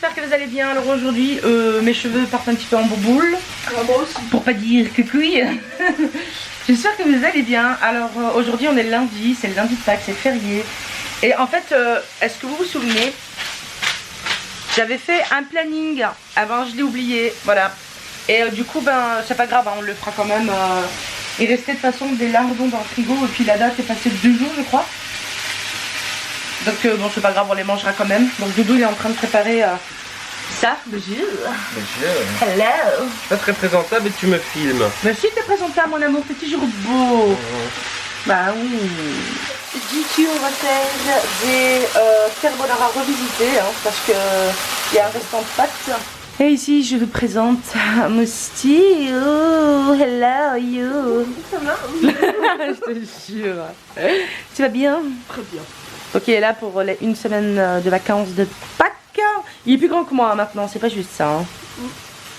j'espère que vous allez bien. Alors aujourd'hui, mes cheveux partent un petit peu en boule. Moi aussi. Pour pas dire cucouille. J'espère que vous allez bien. Alors aujourd'hui, on est lundi, c'est le lundi de Pâques, c'est férié. Et en fait, est-ce que vous vous souvenez, j'avais fait un planning avant, je l'ai oublié, voilà. Et du coup, ben, c'est pas grave, hein, on le fera quand même. Il restait de toute façon des lardons dans le frigo et puis la date est passée de 2 jours, je crois. Donc bon, c'est pas grave, on les mangera quand même. Donc Doudou, il est en train de préparer ça. Bonjour. Bonjour. Hello. Pas très présentable et tu me filmes. Merci de te présenter à mon amour, t'es toujours beau. Bah oui. D'ici on va faire des carbonara revisités, hein, parce que il y a un restant de pâtes. Et ici je vous présente Mousti. Oh, hello you. Ça va. Je te jure. Tu vas bien? Très bien. Ok, là pour les 1 semaine de vacances de Pâques. Il est plus grand que moi maintenant, c'est pas juste ça. Hein.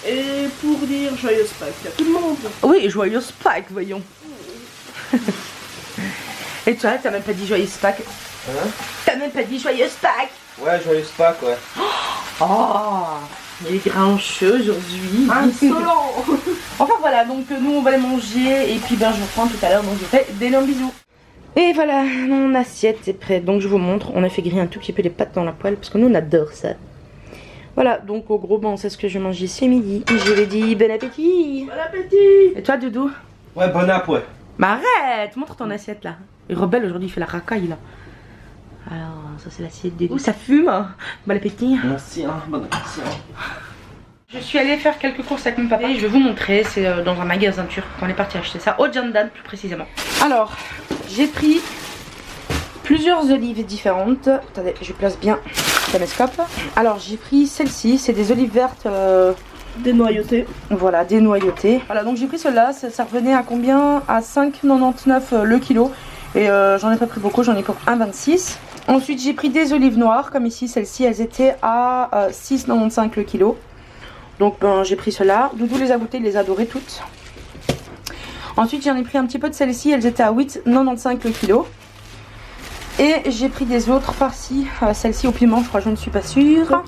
Et pour dire joyeuse Pâques à tout le monde. Oui, joyeuse Pâques, voyons. Et toi, t'as même pas dit joyeuse Pâques? Hein? T'as même pas dit joyeuse Pâques? Ouais, joyeuse Pâques, ouais. Oh, il est grincheux aujourd'hui. Insolent. Enfin voilà, donc nous on va les manger et puis ben je vous reprends tout à l'heure, donc je vous fais d'énormes bisous. Et voilà, mon assiette est prête, donc je vous montre, on a fait griller un tout petit peu les pâtes dans la poêle parce que nous on adore ça. Voilà, donc au gros bon, c'est ce que je vais manger ce midi. Je vais dire bon appétit. Bon appétit. Et toi Doudou? Ouais, bon app, ouais. Mais arrête, montre ton assiette là. Et Rebelle aujourd'hui il fait la racaille là. Alors ça c'est l'assiette de Doudou, ça fume. Bon appétit. Merci, hein, bon appétit. Je suis allée faire quelques courses avec mon papa et je vais vous montrer, c'est dans un magasin turc qu'on est parti acheter ça, au Candan plus précisément. Alors, j'ai pris plusieurs olives différentes. Attendez, je place bien le caméscope. Alors, j'ai pris celle-ci, c'est des olives vertes Dénoyautées. voilà, dénoyautées. Voilà, donc j'ai pris celle-là, ça revenait à combien? À 5,99 le kilo. Et j'en ai pas pris beaucoup, j'en ai pour 1,26. Ensuite, j'ai pris des olives noires, comme ici, celles-ci, elles étaient à 6,95 le kilo. Donc ben, j'ai pris cela. Doudou les a goûtées, il les a adorées toutes. Ensuite j'en ai pris un petit peu de celles-ci, elles étaient à 8,95 le kilo. Et j'ai pris des autres par-ci, celle-ci au piment je crois, je ne suis pas sûre.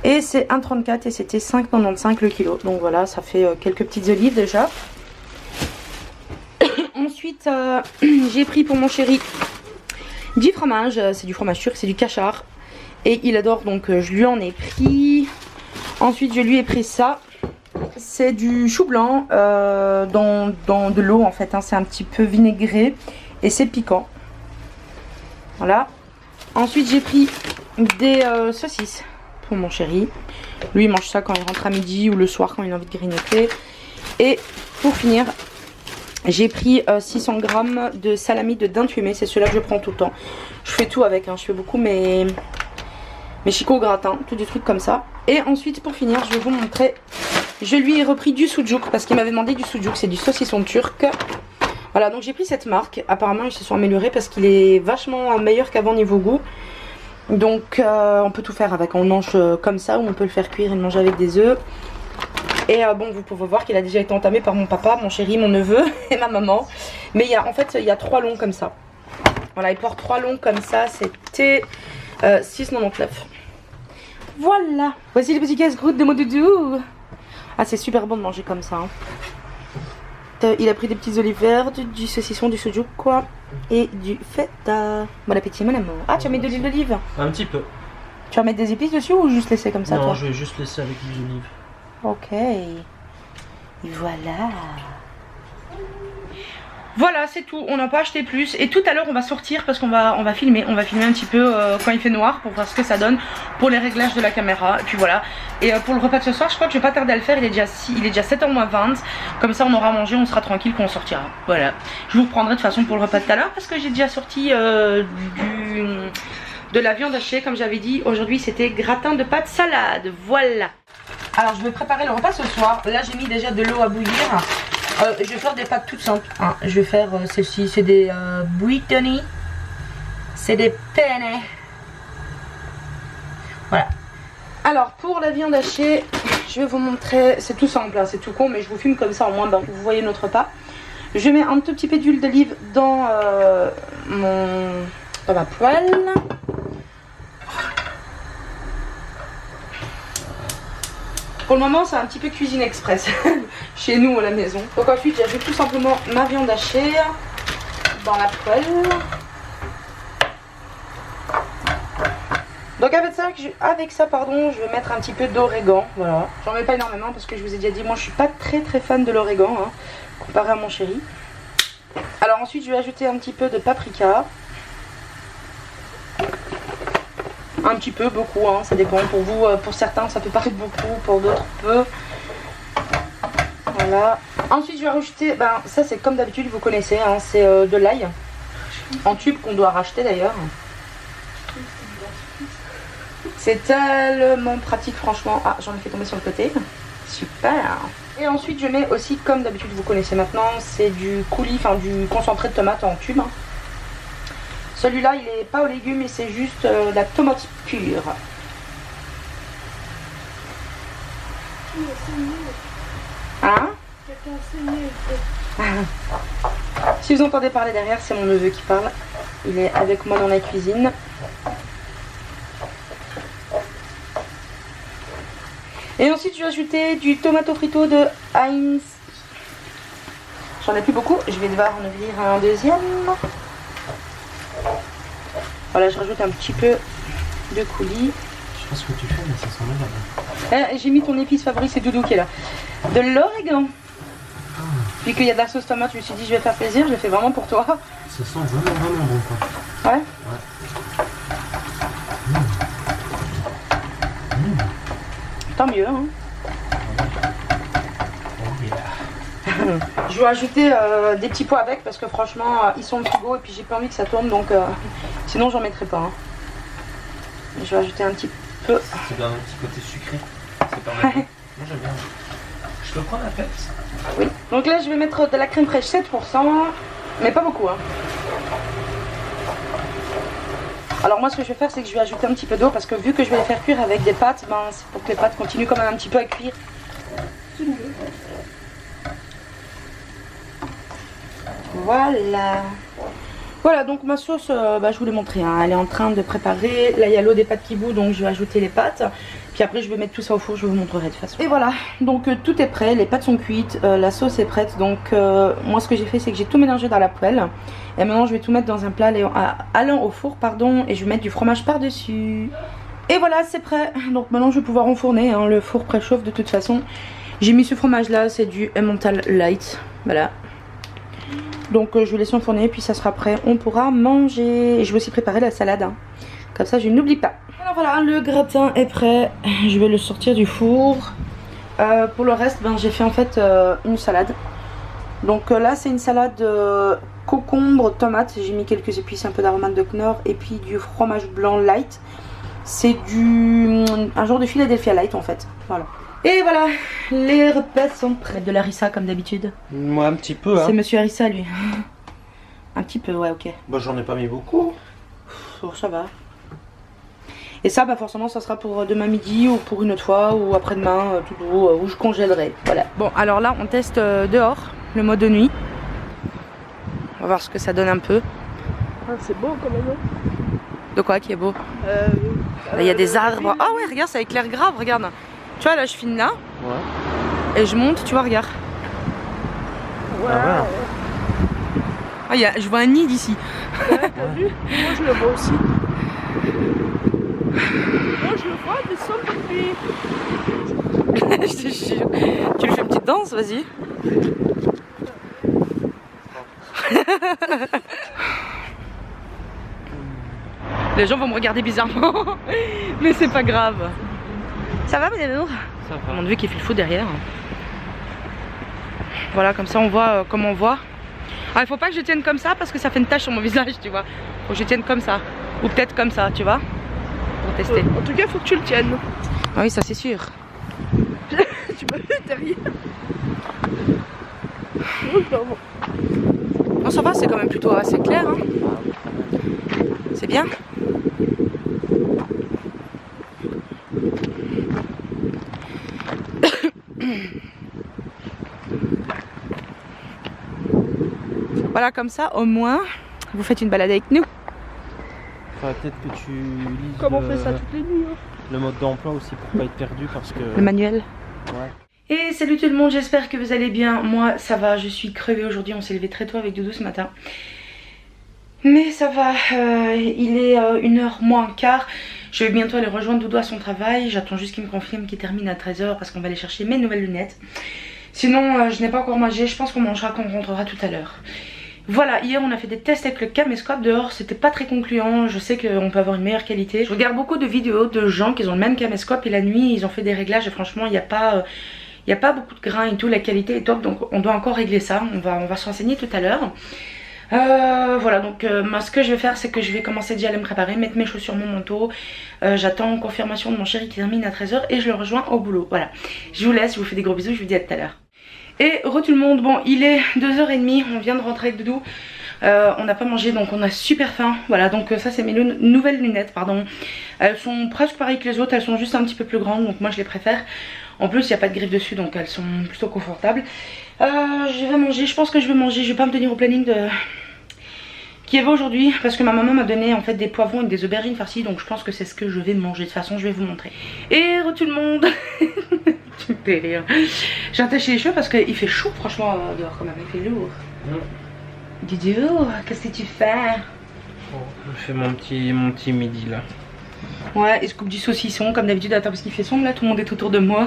Et c'est 1,34 et c'était 5,95 le kilo. Donc voilà, ça fait quelques petites olives déjà. Ensuite j'ai pris pour mon chéri du fromage, c'est du fromage turc, c'est du kachar. Et il adore donc je lui en ai pris. Ensuite je lui ai pris ça, c'est du chou blanc dans de l'eau en fait, hein. C'est un petit peu vinaigré et c'est piquant. Voilà. Ensuite j'ai pris des saucisses pour mon chéri. Lui il mange ça quand il rentre à midi ou le soir quand il a envie de grignoter. Et pour finir, j'ai pris 600 g de salami de dinde fumée, c'est celui-là que je prends tout le temps. Je fais tout avec, hein. Je fais beaucoup mes chicots au gratin, tous des trucs comme ça. Et ensuite pour finir je vais vous montrer, je lui ai repris du sucuk parce qu'il m'avait demandé du sucuk, c'est du saucisson turc. Voilà, donc j'ai pris cette marque, apparemment ils se sont améliorés parce qu'il est vachement meilleur qu'avant niveau goût. Donc on peut tout faire avec, on le mange comme ça ou on peut le faire cuire et le manger avec des œufs. Et bon, vous pouvez voir qu'il a déjà été entamé par mon papa, mon chéri, mon neveu et ma maman. Mais en fait il y a 3 longs comme ça. Voilà, il porte 3 longs comme ça, c'était 6,99. Voilà, voici les petits casse-croûtes de mon doudou. Ah, c'est super bon de manger comme ça, hein. Il a pris des petites olives vertes, du saucisson, du sucuk quoi, et du feta. Bon appétit mon amour. Ah, tu vas mettre de l'huile d'olive? Un petit peu. Tu vas mettre des épices dessus ou juste laisser comme ça? Non, toi? je vais juste laisser avec l'huile d'olive. Ok. Et voilà. Voilà, c'est tout, on n'a pas acheté plus. Et tout à l'heure on va sortir parce qu'on va filmer. On va filmer un petit peu quand il fait noir pour voir ce que ça donne pour les réglages de la caméra. Et puis voilà. Et pour le repas de ce soir, je crois que je vais pas tarder à le faire. Il est déjà 7h moins 20. Comme ça on aura mangé, on sera tranquille quand on sortira. Voilà. Je vous reprendrai de toute façon pour le repas de tout à l'heure parce que j'ai déjà sorti de la viande hachée. Comme j'avais dit, aujourd'hui c'était gratin de pâtes salade. Voilà. Alors je vais préparer le repas ce soir. Là j'ai mis déjà de l'eau à bouillir. Je vais faire des pâtes toutes simples. Hein. Je vais faire celle-ci, c'est des buitoni. C'est des penne. Voilà. Alors pour la viande hachée, je vais vous montrer. C'est tout simple, hein, c'est tout con, mais je vous filme comme ça au moins ben, vous voyez notre repas. Je mets un tout petit peu d'huile d'olive dans ma poêle. Pour le moment, c'est un petit peu cuisine express chez nous à la maison. Donc ensuite, j'ajoute tout simplement ma viande hachée dans la poêle. Donc avec ça, pardon, je vais mettre un petit peu d'origan. Voilà. J'en mets pas énormément parce que je vous ai déjà dit, moi je suis pas très fan de l'origan, hein, comparé à mon chéri. Alors ensuite, je vais ajouter un petit peu de paprika. Un petit peu, beaucoup, hein, ça dépend. Pour vous, pour certains, ça peut paraître beaucoup, pour d'autres, peu. Voilà. Ensuite, je vais rajouter, ça c'est comme d'habitude, vous connaissez, hein, c'est de l'ail en tube qu'on doit racheter d'ailleurs. C'est tellement pratique, franchement. Ah, j'en ai fait tomber sur le côté. Super. Et ensuite, je mets aussi, comme d'habitude, vous connaissez maintenant, c'est du coulis, enfin du concentré de tomate en tube. Celui-là, il est pas aux légumes, mais c'est juste de la tomate pure. Hein? Si vous entendez parler derrière, c'est mon neveu qui parle. Il est avec moi dans la cuisine. Et ensuite, je vais ajouter du tomato frito de Heinz. J'en ai plus beaucoup. Je vais devoir en ouvrir un deuxième. Voilà, je rajoute un petit peu de coulis. Je sais pas ce que tu fais, mais ça sent bien. J'ai mis ton épice favori, c'est Doudou qui est là. De l'origan. Vu qu'il y a de la sauce tomate, je me suis dit je vais faire plaisir, je le fais vraiment pour toi. Ça sent vraiment bon quoi. Ouais. Tant mieux, hein. Je vais ajouter des petits pois avec parce que franchement ils sont au frigo et puis j'ai pas envie que ça tourne, donc sinon j'en mettrai pas, hein. Je vais ajouter un petit peu. C'est bien un petit côté sucré. C'est pas mal. Moi j'aime bien. Je peux prendre la Pepsi? Oui. Donc là je vais mettre de la crème fraîche 7%, mais pas beaucoup, hein. Alors moi ce que je vais faire, c'est que je vais ajouter un petit peu d'eau parce que vu que je vais les faire cuire avec des pâtes, c'est pour que les pâtes continuent quand même un petit peu à cuire. Voilà. Voilà, donc ma sauce, je vous l'ai montré, hein, elle est en train de préparer. Là il y a l'eau des pâtes qui bout, donc je vais ajouter les pâtes. Puis après je vais mettre tout ça au four, je vous montrerai de toute façon. Et voilà, donc tout est prêt, les pâtes sont cuites, la sauce est prête. Donc moi ce que j'ai fait, c'est que j'ai tout mélangé dans la poêle. Et maintenant je vais tout mettre dans un plat allant au four, pardon, et je vais mettre du fromage par dessus. Et voilà, c'est prêt. Donc maintenant je vais pouvoir enfourner, hein, le four préchauffe de toute façon. J'ai mis ce fromage là, c'est du Emmental Light, voilà. Donc je vais laisser enfourner, puis ça sera prêt, on pourra manger. Et je vais aussi préparer la salade, hein. Comme ça je n'oublie pas. Alors voilà, le gratin est prêt, je vais le sortir du four. Pour le reste, j'ai fait en fait une salade. Donc là c'est une salade concombre, tomate, j'ai mis quelques épices, un peu d'aromate de Knorr et puis du fromage blanc light. C'est un genre de Philadelphia light en fait, voilà. Et voilà, les repas sont prêts. De la harissa comme d'habitude. Moi un petit peu, hein. C'est monsieur harissa lui. Un petit peu, ouais, ok. Bah j'en ai pas mis beaucoup. Oh, ça va. Et ça, forcément, ça sera pour demain midi ou pour une autre fois ou après-demain, tout où je congèlerai. Voilà. Bon, alors là, on teste dehors, le mode de nuit. On va voir ce que ça donne un peu. Ah, c'est beau quand même. De quoi qui est beau? Là, il y a des arbres. Ah ouais, regarde, ça éclaire grave, regarde. Tu vois, là, je filme là. Ouais. Et je monte, tu vois, regarde. Ouais. Ah, je vois un nid d'ici. Ouais, t'as vu? Moi, je le vois aussi. Moi, je le vois, mais sans depuis. Je te jure. Tu lui fais une petite danse, vas-y. Les gens vont me regarder bizarrement. Mais c'est pas grave. Ça va, madame Nour? Ça va. Mon neveu qui fait le fou derrière. Voilà, comme ça on voit comment on voit. Ah, il faut pas que je tienne comme ça parce que ça fait une tache sur mon visage, tu vois. Faut que je tienne comme ça. Ou peut-être comme ça, tu vois. Pour tester. En tout cas, il faut que tu le tiennes. Ah oui, ça c'est sûr. Tu m'as vu derrière. Non, ça va, c'est quand même plutôt assez clair, hein. C'est bien. Voilà, comme ça, au moins, vous faites une balade avec nous. Faudrait peut-être que tu lises Comment on fait ça toutes les nuits, hein. le mode d'emploi aussi pour pas être perdu parce que... Le manuel. Ouais. Et salut tout le monde, j'espère que vous allez bien. Moi ça va, je suis crevée aujourd'hui, on s'est levé très tôt avec Doudou ce matin. Mais ça va, il est 1h moins quart. Je vais bientôt aller rejoindre Doudou à son travail. J'attends juste qu'il me confirme qu'il termine à 13h parce qu'on va aller chercher mes nouvelles lunettes. Sinon je n'ai pas encore mangé, je pense qu'on mangera quand on rentrera tout à l'heure. Voilà, hier on a fait des tests avec le caméscope dehors, c'était pas très concluant, je sais qu'on peut avoir une meilleure qualité. Je regarde beaucoup de vidéos de gens qui ont le même caméscope et la nuit ils ont fait des réglages et franchement il n'y a pas beaucoup de grains et tout, la qualité est top, donc on doit encore régler ça, on va se renseigner tout à l'heure. Voilà, donc moi ce que je vais faire c'est que je vais commencer déjà à aller me préparer, mettre mes chaussures, mon manteau. J'attends confirmation de mon chéri qui termine à 13h et je le rejoins au boulot. Voilà, je vous laisse, je vous fais des gros bisous, je vous dis à tout à l'heure. Et re tout le monde, bon il est 2h30, on vient de rentrer avec Doudou. On n'a pas mangé donc on a super faim. Voilà, donc ça c'est mes nouvelles lunettes, pardon. Elles sont presque pareilles que les autres, elles sont juste un petit peu plus grandes, donc moi je les préfère. En plus il n'y a pas de griffe dessus, donc elles sont plutôt confortables. Je vais manger, je pense que je vais manger, je vais pas me tenir au planning qu'il y avait aujourd'hui, parce que ma maman m'a donné en fait des poivrons et des aubergines farcies, donc je pense que c'est ce que je vais manger. De toute façon je vais vous montrer. Et re tout le monde. Tu me fais rire. J'ai attaché les cheveux parce qu'il fait chaud franchement dehors quand même, il fait lourd. Doudou, qu'est-ce que tu fais? Je fais mon petit midi là. Ouais, il se coupe du saucisson comme d'habitude. Attends, parce qu'il fait sombre là, tout le monde est autour de moi.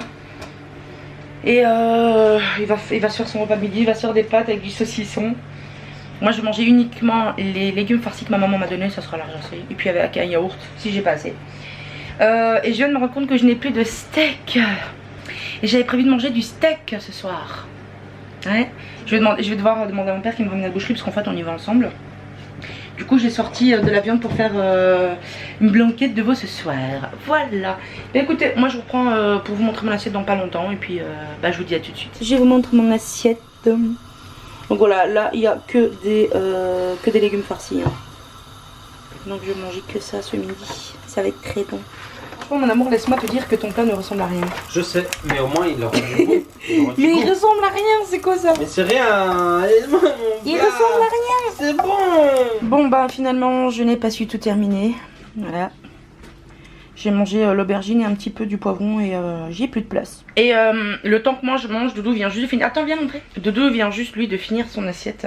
Et il va se faire son repas de midi, il va se faire des pâtes avec du saucisson. Moi je vais manger uniquement les légumes farcis que ma maman m'a donné, ça sera large assez. Et puis avec un yaourt si j'ai pas assez. Et je viens de me rendre compte que je n'ai plus de steak. Et j'avais prévu de manger du steak ce soir. Ouais. Je vais devoir demander à mon père qu'il me ramène à la boucherie parce qu'en fait on y va ensemble. Du coup j'ai sorti de la viande pour faire une blanquette de veau ce soir. Voilà. Et écoutez, moi je vous reprends pour vous montrer mon assiette dans pas longtemps. Et puis je vous dis à tout de suite. Je vous montre mon assiette. Donc voilà, là il n'y a que des légumes farcis. Hein. Donc je vais manger que ça ce midi. Ça va être très bon. Mon amour, laisse-moi te dire que ton plat ne ressemble à rien. Je sais, mais au moins il aura du goût. Mais il ressemble à rien, c'est quoi ça? Mais c'est rien. Il ressemble à rien. C'est bon. Bon bah finalement je n'ai pas su tout terminer. Voilà. J'ai mangé l'aubergine et un petit peu du poivron et j'ai plus de place. Et le temps que moi je mange, Doudou vient juste de finir. Attends, viens montrer. Doudou vient juste lui de finir son assiette.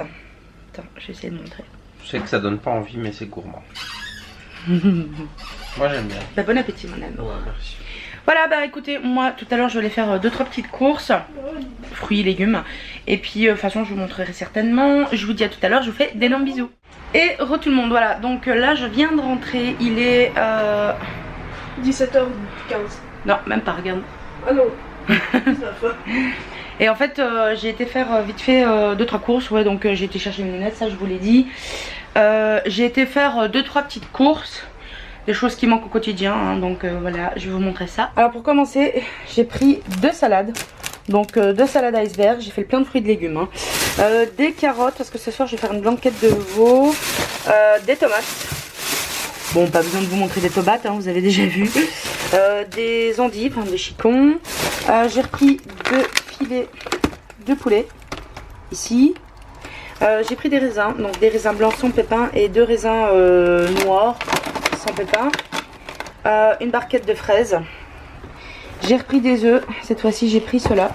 Attends, je vais essayer de montrer. Je sais que ça donne pas envie mais c'est gourmand. Moi j'aime bien. Bah, bon appétit mon amour. Ouais, merci. Voilà, bah écoutez, moi tout à l'heure je vais aller faire 2-3 petites courses, fruits, légumes. Et puis de toute façon je vous montrerai certainement. Je vous dis à tout à l'heure, je vous fais d'énormes bisous. Et re tout le monde, voilà, donc là je viens de rentrer, il est 17h15. Non, même pas, regarde. Ah non. Et en fait j'ai été faire vite fait 2-3 courses, ouais, donc j'ai été chercher mes lunettes, ça je vous l'ai dit. J'ai été faire 2-3 petites courses. Des choses qui manquent au quotidien, hein, donc voilà, je vais vous montrer ça. Alors pour commencer, j'ai pris 2 salades. Donc 2 salades iceberg, j'ai fait le plein de fruits et de légumes. Hein. Des carottes, parce que ce soir je vais faire une blanquette de veau. Des tomates. Bon, pas besoin de vous montrer des tomates, hein, vous avez déjà vu. Des endives, des chicons. J'ai repris 2 filets de poulet, ici. J'ai pris des raisins, donc des raisins blancs sans pépins et 2 raisins noirs sans pépins. Une barquette de fraises. J'ai repris des œufs, cette fois-ci j'ai pris ceux-là.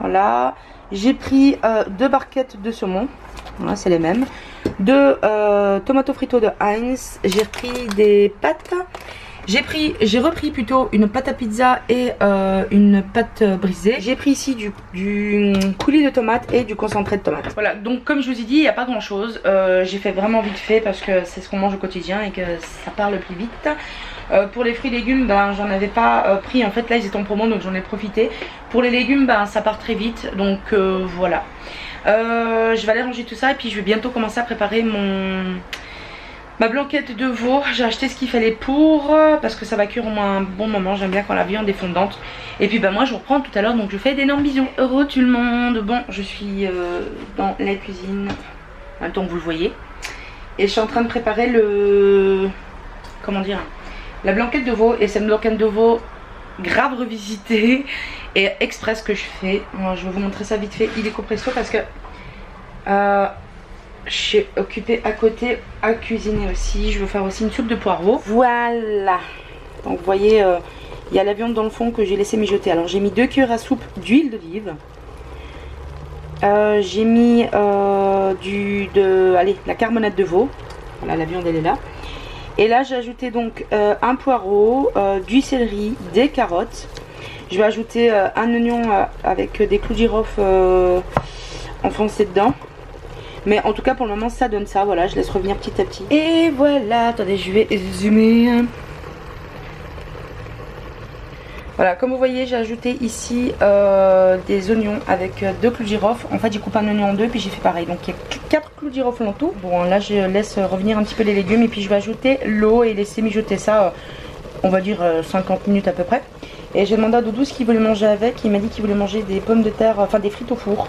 Voilà. J'ai pris 2 barquettes de saumon, voilà, c'est les mêmes. 2 tomato frito de Heinz. J'ai repris des pâtes. J'ai repris plutôt une pâte à pizza et une pâte brisée. J'ai pris ici du coulis de tomates et du concentré de tomates. Voilà, donc comme je vous ai dit, il n'y a pas grand chose. J'ai fait vraiment vite fait parce que c'est ce qu'on mange au quotidien et que ça part le plus vite. Pour les fruits et légumes, ben, j'en avais pas pris. En fait, là, ils étaient en promo, donc j'en ai profité. Pour les légumes, ben, ça part très vite. Donc voilà. Je vais aller ranger tout ça et puis je vais bientôt commencer à préparer ma blanquette de veau. J'ai acheté ce qu'il fallait pour, parce que ça va cuire au moins un bon moment. J'aime bien quand la viande est fondante. Et puis bah moi je vous reprends tout à l'heure, donc je fais d'énormes bisous. Heureux tout le monde. Bon, je suis dans la cuisine, en même temps que vous le voyez. Et je suis en train de préparer comment dire, la blanquette de veau. Et c'est une blanquette de veau grave revisitée et express que je fais. Alors, je vais vous montrer ça vite fait illico presto parce que je suis occupée à côté à cuisiner aussi. Je veux faire aussi une soupe de poireaux. Voilà. Donc vous voyez, Il y a la viande dans le fond que j'ai laissé mijoter. Alors j'ai mis 2 cuillères à soupe d'huile d'olive. J'ai mis la carbonate de veau. Voilà, la viande elle est là. Et là j'ai ajouté donc un poireau, du céleri, des carottes. Je vais ajouter un oignon avec des clous de girofle enfoncés dedans. Mais en tout cas pour le moment ça donne ça. Voilà, je laisse revenir petit à petit. Et voilà, attendez, je vais zoomer. Voilà, comme vous voyez, j'ai ajouté ici des oignons avec 2 clous de girofle. En fait, j'ai coupé un oignon en deux, puis j'ai fait pareil. Donc, il y a 4 clous de girofle en tout. Bon, là, je laisse revenir un petit peu les légumes et puis je vais ajouter l'eau et laisser mijoter ça, on va dire 50 minutes à peu près. Et j'ai demandé à Doudou ce qu'il voulait manger avec. Il m'a dit qu'il voulait manger des pommes de terre, enfin des frites au four.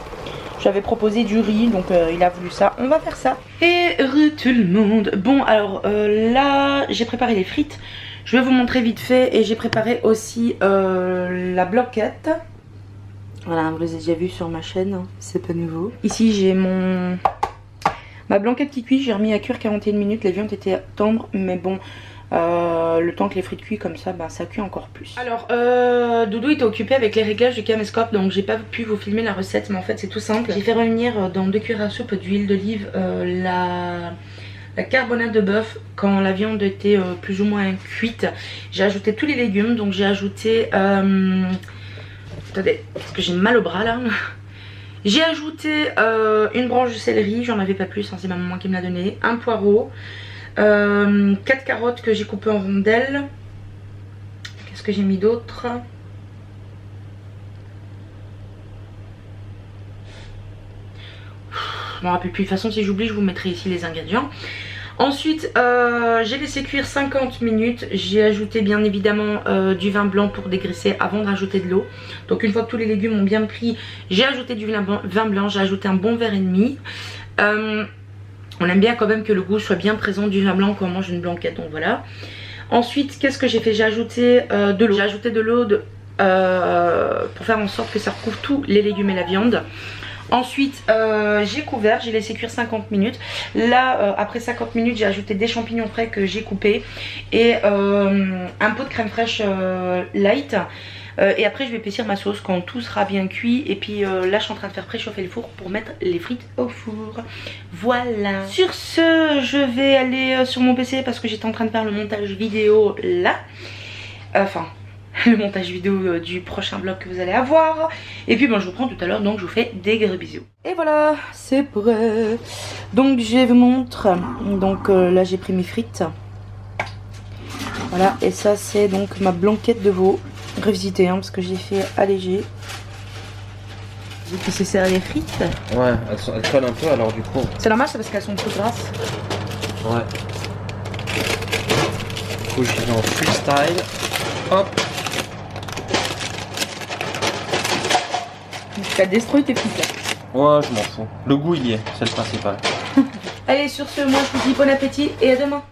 J'avais proposé du riz, donc il a voulu ça. On va faire ça. Et tout le monde. Bon, alors là, j'ai préparé les frites. Je vais vous montrer vite fait et j'ai préparé aussi la blanquette. Voilà, vous les avez déjà vus sur ma chaîne, hein, c'est pas nouveau. Ici j'ai ma blanquette qui cuit, j'ai remis à cuire 41 minutes. Les viandes étaient tendres, mais bon, le temps que les frites cuisent comme ça, bah, ça cuit encore plus. Alors, Doudou était occupé avec les réglages du caméscope, donc j'ai pas pu vous filmer la recette, mais en fait c'est tout simple. J'ai fait revenir dans 2 cuillères à soupe d'huile d'olive la carbonate de bœuf quand la viande était plus ou moins cuite. J'ai ajouté tous les légumes, donc j'ai ajouté attendez, parce que j'ai mal au bras là. J'ai ajouté une branche de céleri, j'en avais pas plus, hein, c'est ma maman qui me l'a donné. Un poireau, 4 carottes que j'ai coupées en rondelles. Qu'est-ce que j'ai mis d'autre? Je m'en rappelle plus, de toute façon si j'oublie je vous mettrai ici les ingrédients. Ensuite j'ai laissé cuire 50 minutes. J'ai ajouté bien évidemment du vin blanc pour dégraisser avant de rajouter de l'eau. Donc une fois que tous les légumes ont bien pris, j'ai ajouté du vin blanc, j'ai ajouté un bon verre et demi. On aime bien quand même que le goût soit bien présent du vin blanc quand on mange une blanquette, donc voilà. Ensuite qu'est-ce que j'ai fait? J'ai ajouté de l'eau. J'ai ajouté de l'eau pour faire en sorte que ça recouvre tous les légumes et la viande. Ensuite j'ai couvert, j'ai laissé cuire 50 minutes. Là après 50 minutes j'ai ajouté des champignons frais que j'ai coupés et un pot de crème fraîche light. Et après je vais épaissir ma sauce quand tout sera bien cuit. Et puis là je suis en train de faire préchauffer le four pour mettre les frites au four. Voilà. Sur ce je vais aller sur mon PC parce que j'étais en train de faire le montage vidéo là. Enfin le montage vidéo du prochain vlog que vous allez avoir. Et puis bon, je vous prends tout à l'heure, donc je vous fais des gros bisous. Et voilà, c'est prêt. Donc je vous montre. Donc là j'ai pris mes frites. Voilà, et ça c'est donc ma blanquette de veau revisitée, hein, parce que j'ai fait alléger. Et puis c'est serré les frites. Ouais, elles collent un peu alors du coup. C'est normal, c'est parce qu'elles sont trop grasses. Ouais. Du coup je vais en freestyle. Hop. Tu as détruit tes frites là. Ouais, je m'en fous. Le goût il y est, c'est le principal. Allez, sur ce, moi je vous dis bon appétit et à demain.